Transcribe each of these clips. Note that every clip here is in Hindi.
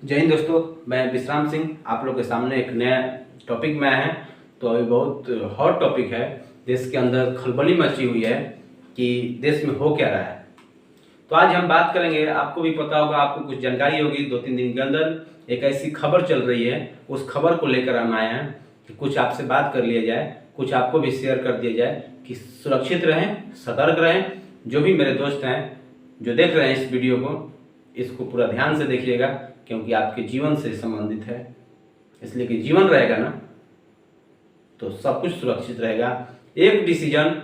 जय हिंद दोस्तों, मैं विश्राम सिंह आप लोग के सामने एक नया टॉपिक में आया है। तो अभी बहुत हॉट टॉपिक है। देश के अंदर खलबली मची हुई है कि देश में हो क्या रहा है। तो आज हम बात करेंगे। आपको भी पता होगा, आपको कुछ जानकारी होगी। 2-3 दिन के अंदर एक ऐसी खबर चल रही है, उस खबर को लेकर हम आए हैं कि कुछ आपसे बात कर लिया जाए, कुछ आपको भी शेयर कर दिया जाए कि सुरक्षित रहें, सतर्क रहें। जो भी मेरे दोस्त हैं जो देख रहे हैं इस वीडियो को, इसको पूरा ध्यान से देखिएगा, क्योंकि आपके जीवन से संबंधित है। इसलिए कि जीवन रहेगा ना तो सब कुछ सुरक्षित रहेगा। एक डिसीजन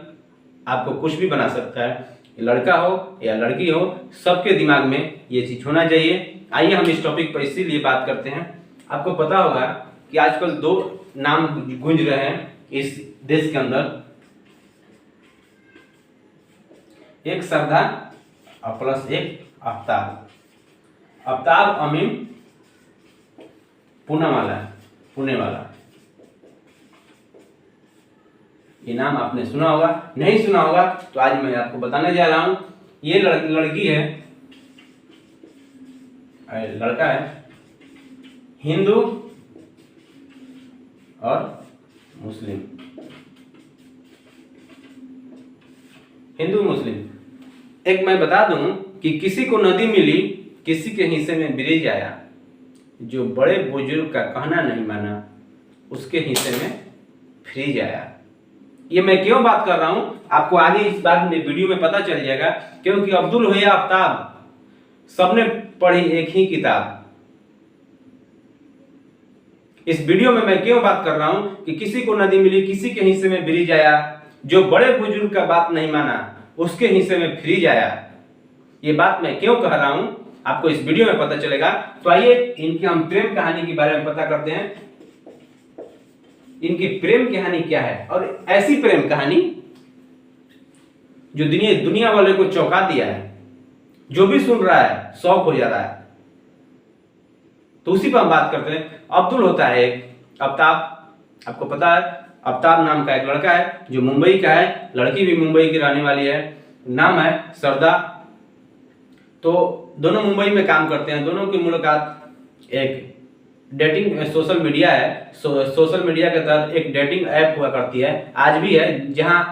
आपको कुछ भी बना सकता है, लड़का हो या लड़की हो, सबके दिमाग में ये चीज होना चाहिए। आइए हम इस टॉपिक पर इसीलिए बात करते हैं। आपको पता होगा कि आजकल 2 नाम गूंज रहे हैं इस देश के अंदर, एक श्रद्धा और प्लस एक आफ्ताब। आफ्ताब अमीन पुणे वाला। ये नाम आपने सुना होगा, नहीं सुना होगा तो आज मैं आपको बताने जा रहा हूं। ये लड़की है, लड़का है, हिंदू और मुस्लिम। हिंदू मुस्लिम। एक मैं बता दूं कि किसी को नदी मिली, किसी के हिस्से में ब्रिज आया, जो बड़े बुजुर्ग का कहना नहीं माना, उसके हिस्से में फ्रिज आया। ये मैं क्यों बात कर रहा हूं, आपको आगे इस बात में वीडियो में पता चल जाएगा। क्योंकि अब्दुल हो या आफ्ताब, सबने पढ़ी एक ही किताब। इस वीडियो में मैं क्यों बात कर रहा हूं कि किसी को नदी मिली, किसी के हिस्से में ब्रिज आया, जो बड़े बुजुर्ग का बात नहीं माना, उसके हिस्से में फ्रिज आया। ये बात मैं क्यों कह रहा हूं, आपको इस वीडियो में पता चलेगा। तो आइए इनकी हम प्रेम कहानी के बारे में पता करते हैं। इनकी प्रेम कहानी क्या है, और ऐसी प्रेम कहानी जो दुनिया वाले को चौंका दिया है। जो भी सुन रहा है शौक हो जा रहा है। तो उसी पर हम बात करते हैं। अब्दुल होता है एक, आफ्ताब आपको पता है, आफ्ताब नाम का एक लड़का है जो मुंबई का है, लड़की भी मुंबई की रहने वाली है। नाम है श्रद्धा। तो दोनों मुंबई में काम करते हैं। दोनों की मुलाकात एक डेटिंग सोशल मीडिया है। सोशल मीडिया के तहत एक डेटिंग ऐप हुआ करती है, आज भी है, जहां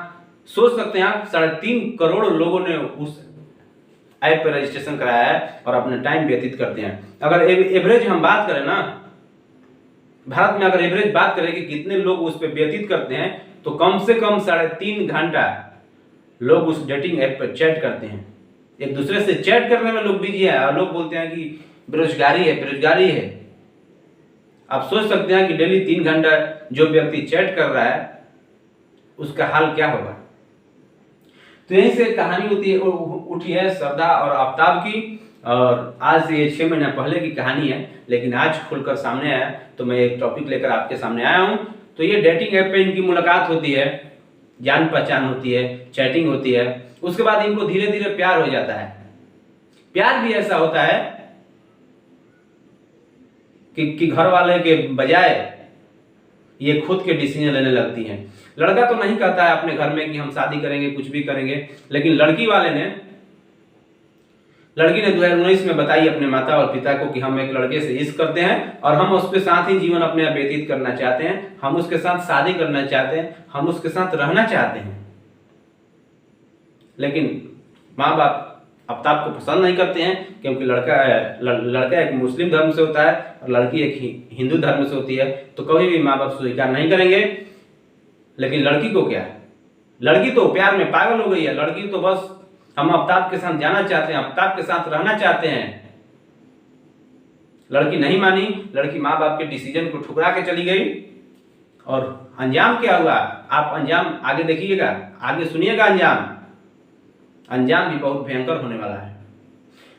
सोच सकते हैं आप 3.5 करोड़ लोगों ने उस ऐप पर रजिस्ट्रेशन कराया है और अपना टाइम व्यतीत करते हैं। अगर एवरेज हम बात करें ना, भारत में अगर एवरेज बात करें कि कितने लोग उस पर व्यतीत करते हैं, तो कम से कम 3.5 घंटा लोग उस डेटिंग ऐप पर चैट करते हैं। एक दूसरे से चैट करने में लोग बिजी है, और लोग बोलते हैं कि बेरोजगारी है। आप सोच सकते हैं कि डेली 3 घंटा जो व्यक्ति चैट कर रहा है, उसका हाल क्या होगा। तो यहीं से कहानी उठी है श्रद्धा और आफ्ताब की। और आज से ये 6 महीना पहले की कहानी है, लेकिन आज खुलकर सामने आया, तो मैं एक टॉपिक लेकर आपके सामने आया हूं। तो ये डेटिंग ऐप पे इनकी मुलाकात होती है, जान पहचान होती है, चैटिंग होती है। उसके बाद इनको धीरे धीरे प्यार हो जाता है। प्यार भी ऐसा होता है कि घर वाले के बजाय ये खुद के डिसीजन लेने लगती हैं। लड़का तो नहीं कहता है अपने घर में कि हम शादी करेंगे, कुछ भी करेंगे, लेकिन लड़की ने 2019 में बताई अपने माता और पिता को कि हम एक लड़के से इश्क करते हैं और हम उसके साथ ही जीवन अपने व्यतीत करना चाहते हैं, हम उसके साथ शादी करना चाहते हैं, हम उसके साथ रहना चाहते हैं। लेकिन माँ बाप आफ्ताब को पसंद नहीं करते हैं, क्योंकि लड़का एक मुस्लिम धर्म से होता है और लड़की एक हिंदू धर्म से होती है। तो कभी भी माँ बाप स्वीकार नहीं करेंगे। लेकिन लड़की को क्या है, लड़की तो प्यार में पागल हो गई है। लड़की तो बस हम आफ्ताब के साथ जाना चाहते हैं, आफ्ताब के साथ रहना चाहते हैं। लड़की नहीं मानी, लड़की माँ बाप के डिसीजन को ठुकरा के चली गई। और अंजाम क्या हुआ, आप अंजाम आगे देखिएगा, आगे सुनिएगा। अंजाम भी बहुत भयंकर होने वाला है।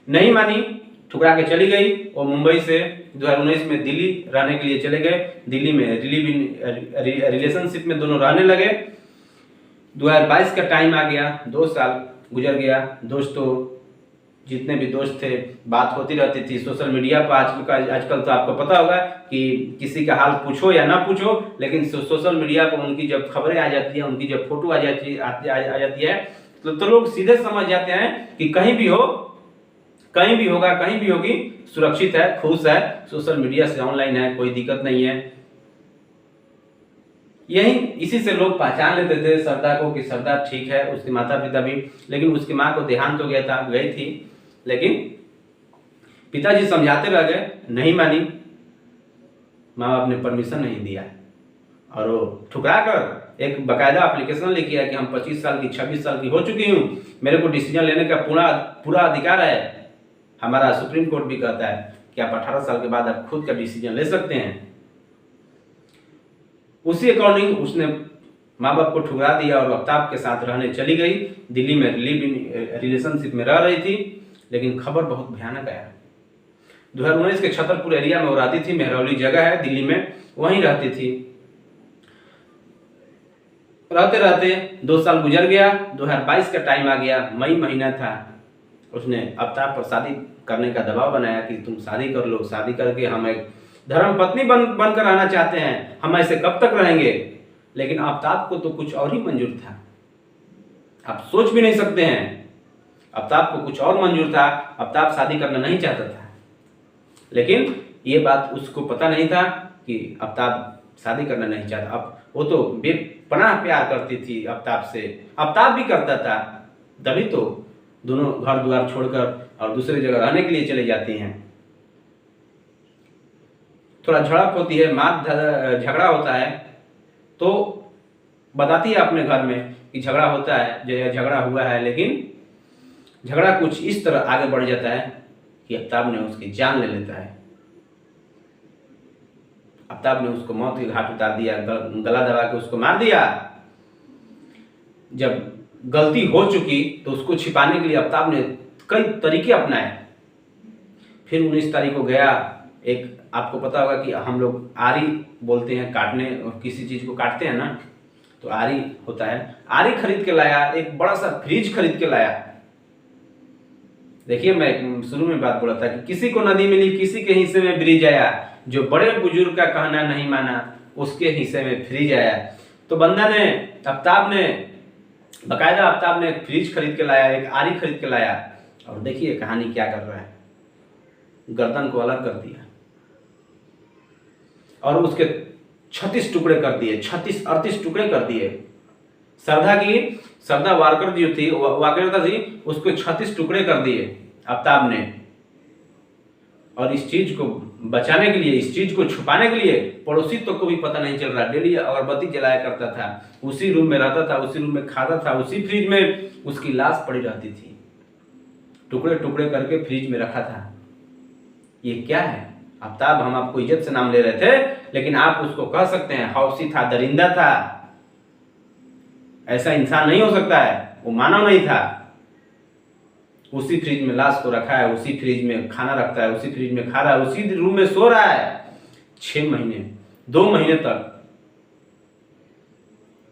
नहीं मानी, ठुकरा के चली गई और मुंबई से 2019 में दिल्ली रहने के लिए चले गए। दिल्ली में रिलेशनशिप में दोनों रहने लगे। 2022 का टाइम आ गया, 2 साल गुजर गया। दोस्तों, जितने भी दोस्त थे, बात होती रहती थी सोशल मीडिया पर। आजकल तो आपको पता होगा कि किसी का हाल पूछो या ना पूछो, लेकिन सोशल मीडिया पर उनकी जब खबरें आ जाती है, उनकी जब फोटो आ जाती है, तो लोग सीधे समझ जाते हैं कि कहीं भी हो कहीं भी होगा, कहीं भी होगी, सुरक्षित है, खुश है, सोशल मीडिया से ऑनलाइन है, कोई दिक्कत नहीं है। यही इसी से लोग पहचान लेते थे श्रद्धा को कि श्रद्धा ठीक है, उसके माता पिता भी, लेकिन उसकी माँ को देहांत हो गया था, गई थी, लेकिन पिताजी समझाते रह गए, नहीं मानी, माँ बाप ने परमिशन नहीं दिया, और वो ठुकरा कर एक बकायदा एप्लीकेशन लिखी है कि हम 25 साल की 26 साल की हो चुकी हूँ, मेरे को डिसीजन लेने का पूरा अधिकार है। हमारा सुप्रीम कोर्ट भी कहता है कि आप 18 साल के बाद आप खुद का डिसीजन ले सकते हैं। उसी अकॉर्डिंग उसने माँ बाप को ठुकरा दिया और आफ्ताब के साथ रहने चली गई। दिल्ली में लिव इन रिलेशनशिप में रह रही थी, लेकिन खबर बहुत भयानक आया। 2019 के छतरपुर एरिया में वो रहती थी, मेहरौली जगह है दिल्ली में, वहीं रहती थी। रहते रहते 2 साल गुजर गया, 2022 का टाइम आ गया, मई महीना था। उसने आफ्ताब पर शादी करने का दबाव बनाया कि तुम शादी कर लो, शादी करके हम एक धर्म पत्नी बनकर रहना चाहते हैं, हम ऐसे कब तक रहेंगे। लेकिन आफ्ताब को तो कुछ और ही मंजूर था, आप सोच भी नहीं सकते हैं। आफ्ताब को कुछ और मंजूर था, आफ्ताब शादी करना नहीं चाहता था, लेकिन ये बात उसको पता नहीं था कि आफ्ताब शादी करना नहीं चाहता। अब वो तो बेपनाह प्यार करती थी आफ्ताब से, आफ्ताब भी करता था, तभी तो दोनों घर द्वार छोड़कर और दूसरी जगह रहने के लिए चले जाती हैं। थोड़ा झड़प होती है, मार झगड़ा होता है, तो बताती है अपने घर में कि झगड़ा होता है, जो झगड़ा हुआ है, लेकिन झगड़ा कुछ इस तरह आगे बढ़ जाता है कि आफ्ताब ने उसकी जान ले लेता है। आफ्ताब ने उसको मौत के घाट उतार दिया, गला दबा के उसको मार दिया। जब गलती हो चुकी तो उसको छिपाने के लिए आफ्ताब ने कई तरीके अपनाए। फिर 19 तारीख को गया, एक आपको पता होगा कि हम लोग आरी बोलते हैं, काटने किसी चीज को काटते हैं ना, तो आरी होता है, आरी खरीद के लाया, एक बड़ा सा फ्रिज खरीद के लाया। देखिए, मैं शुरू में बात बोला था कि किसी को नदी मिली, किसी के हिस्से में ब्रिज आया, जो बड़े बुजुर्ग का कहना नहीं माना, उसके हिस्से में फ्रिज आया। तो बंदा ने, आफ्ताब ने, बकायदा आफ्ताब ने एक फ्रिज खरीद के लाया, एक आरी खरीद के लाया, और देखिए कहानी क्या कर रहा है, गर्दन को अलग कर दिया और उसके 36 टुकड़े कर दिए, 38 टुकड़े कर दिए। श्रद्धा वारकर जो थी, वाकरता थी, उसको 36 टुकड़े कर दिए आफ्ताब ने। और इस चीज को बचाने के लिए, इस चीज को छुपाने के लिए पड़ोसी तो को भी पता नहीं चल रहा। डेली अगरबत्ती जलाया करता था, उसी रूम में रहता था, उसी रूम में खाता था, उसी फ्रिज में उसकी लाश पड़ी रहती थी, टुकड़े टुकड़े करके फ्रिज में रखा था। ये क्या है आफ्ताब? हम आपको इज्जत से नाम ले रहे थे, लेकिन आप उसको कह सकते हैं हौसी था, दरिंदा था, ऐसा इंसान नहीं हो सकता है, वो मानव नहीं था। उसी फ्रिज में लाश को रखा है, उसी फ्रिज में खाना रखता है, उसी फ्रिज में खा रहा है, उसी रूम में सो रहा है। 6 महीने, 2 महीने तक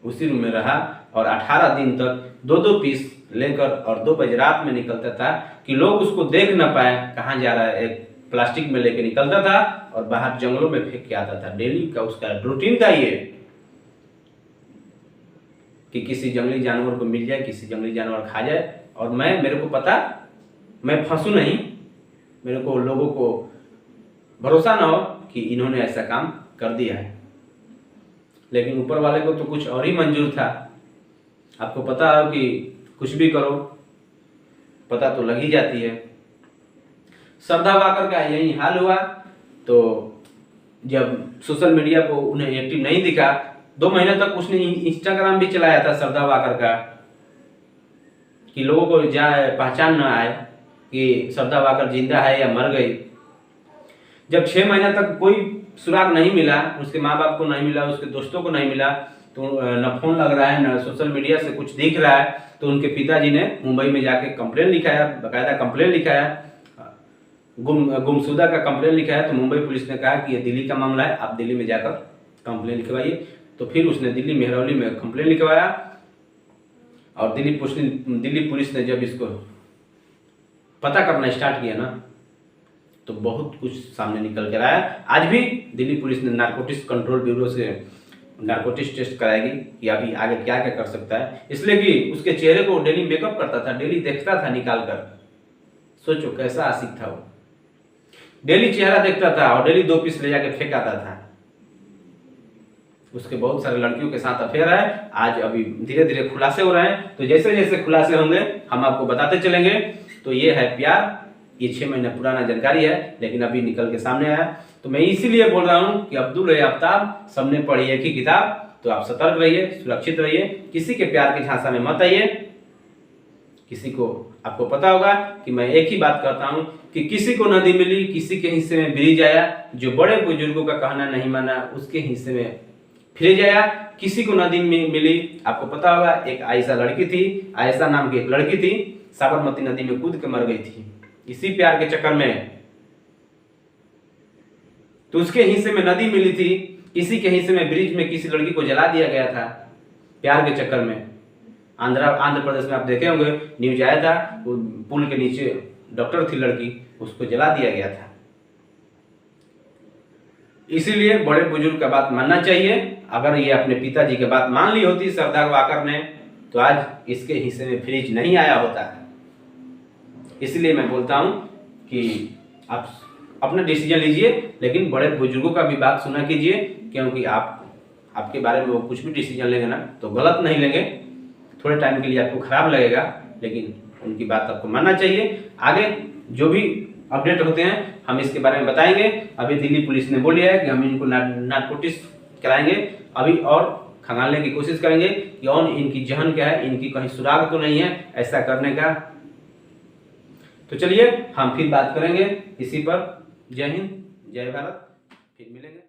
उसी रूम में रहा और 18 दिन तक 2-2 पीस लेकर और 2 बजे रात में निकलता था कि लोग उसको देख ना पाए कहाँ जा रहा है। एक प्लास्टिक में लेके निकलता था और बाहर जंगलों में फेंक के आता था। डेली का उसका रूटीन था ये कि किसी जंगली जानवर को मिल जाए, किसी जंगली जानवर खा जाए, और मेरे को पता, मैं फंसू नहीं, मेरे को लोगों को भरोसा ना हो कि इन्होंने ऐसा काम कर दिया है। लेकिन ऊपर वाले को तो कुछ और ही मंजूर था। आपको पता है कि कुछ भी करो पता तो लग ही जाती है। श्रद्धा वाकर का यही हाल हुआ। तो जब सोशल मीडिया को उन्हें एक्टिव नहीं दिखा, 2 महीने तक उसने इंस्टाग्राम भी चलाया था श्रद्धा वाकर का, कि लोगों को पहचान न आए कि श्रद्धा वाकर जिंदा है या मर गई। जब 6 महीने तक कोई सुराग नहीं मिला, उसके माँ बाप को नहीं मिला, उसके दोस्तों को नहीं मिला, तो न फोन लग रहा है, न सोशल मीडिया से कुछ दिख रहा है, तो उनके पिताजी ने मुंबई में जाके कंप्लेन लिखाया, बाकायदा कंप्लेन लिखाया, गुमशुदा का कंप्लेन लिखाया। तो मुंबई पुलिस ने कहा कि ये दिल्ली का मामला है, आप दिल्ली में जाकर कंप्लेन लिखवाइए। तो फिर उसने दिल्ली मेहरौली में कंप्लेन लिखवाया और दिल्ली पुलिस ने जब इसको पता करना स्टार्ट किया ना, तो बहुत कुछ सामने निकल कर आया। आज भी दिल्ली पुलिस ने नारकोटिक्स कंट्रोल ब्यूरो से नारकोटिक्स टेस्ट कराएगी कि अभी आगे क्या क्या कर सकता है, इसलिए कि उसके चेहरे को डेली मेकअप करता था, डेली देखता था निकाल कर सोचो कैसा आशिक था वो, डेली चेहरा देखता था और डेली 2 पीस ले जाके फेंक आता था। उसके बहुत सारे लड़कियों के साथ अफेयर है। आज अभी धीरे धीरे खुलासे हो रहे हैं, तो जैसे जैसे खुलासे होंगे हम आपको बताते चलेंगे। तो ये है प्यार, ये 6 महीने पुराना जानकारी है, लेकिन अभी निकल के सामने आया। तो मैं इसीलिए बोल रहा हूँ कि अब्दुल और आफ्ताब सबने पढ़ी एक ही किताब, तो आप सतर्क रहिए, सुरक्षित रहिए, किसी के प्यार के झांसा में मत आइए। किसी को, आपको पता होगा कि मैं एक ही बात कहता हूँ कि किसी को नदी मिली, किसी के हिस्से में ब्रिज आया, जो बड़े बुजुर्गों का कहना नहीं माना उसके हिस्से में फ्रिज आया। किसी को नदी मिली, आपको पता होगा एक आयशा लड़की थी, आयशा नाम की एक लड़की थी, साबरमती नदी में कूद के मर गई थी इसी प्यार के चक्कर में। तो उसके हिस्से में नदी मिली थी, किसी के हिस्से में ब्रिज में किसी लड़की को जला दिया गया था प्यार के चक्कर में। आंध्र प्रदेश में आप देखे होंगे, न्यूज आया था, वो पुल के नीचे डॉक्टर थी लड़की, उसको जला दिया गया था। इसीलिए बड़े बुजुर्ग का बात मानना चाहिए। अगर ये अपने पिताजी की बात मान ली होती सरदार वाकर ने, तो आज इसके हिस्से में फ्रिज नहीं आया होता। इसलिए मैं बोलता हूं कि आप अपना डिसीजन लीजिए, लेकिन बड़े बुजुर्गों का भी बात सुना कीजिए, क्योंकि आपके बारे में वो कुछ भी डिसीजन लेंगे ना तो गलत नहीं लेंगे। थोड़े टाइम के लिए आपको खराब लगेगा, लेकिन उनकी बात आपको मानना चाहिए। आगे जो भी अपडेट होते हैं हम इसके बारे में बताएंगे। अभी दिल्ली पुलिस ने बोली है कि हम इनको नारकोटिक्स कराएंगे अभी, और खंगालने की कोशिश करेंगे कि और इनकी जहन क्या है, इनकी कहीं सुराग तो नहीं है ऐसा करने का। तो चलिए हम फिर बात करेंगे इसी पर। जय हिंद, जय भारत, फिर मिलेंगे।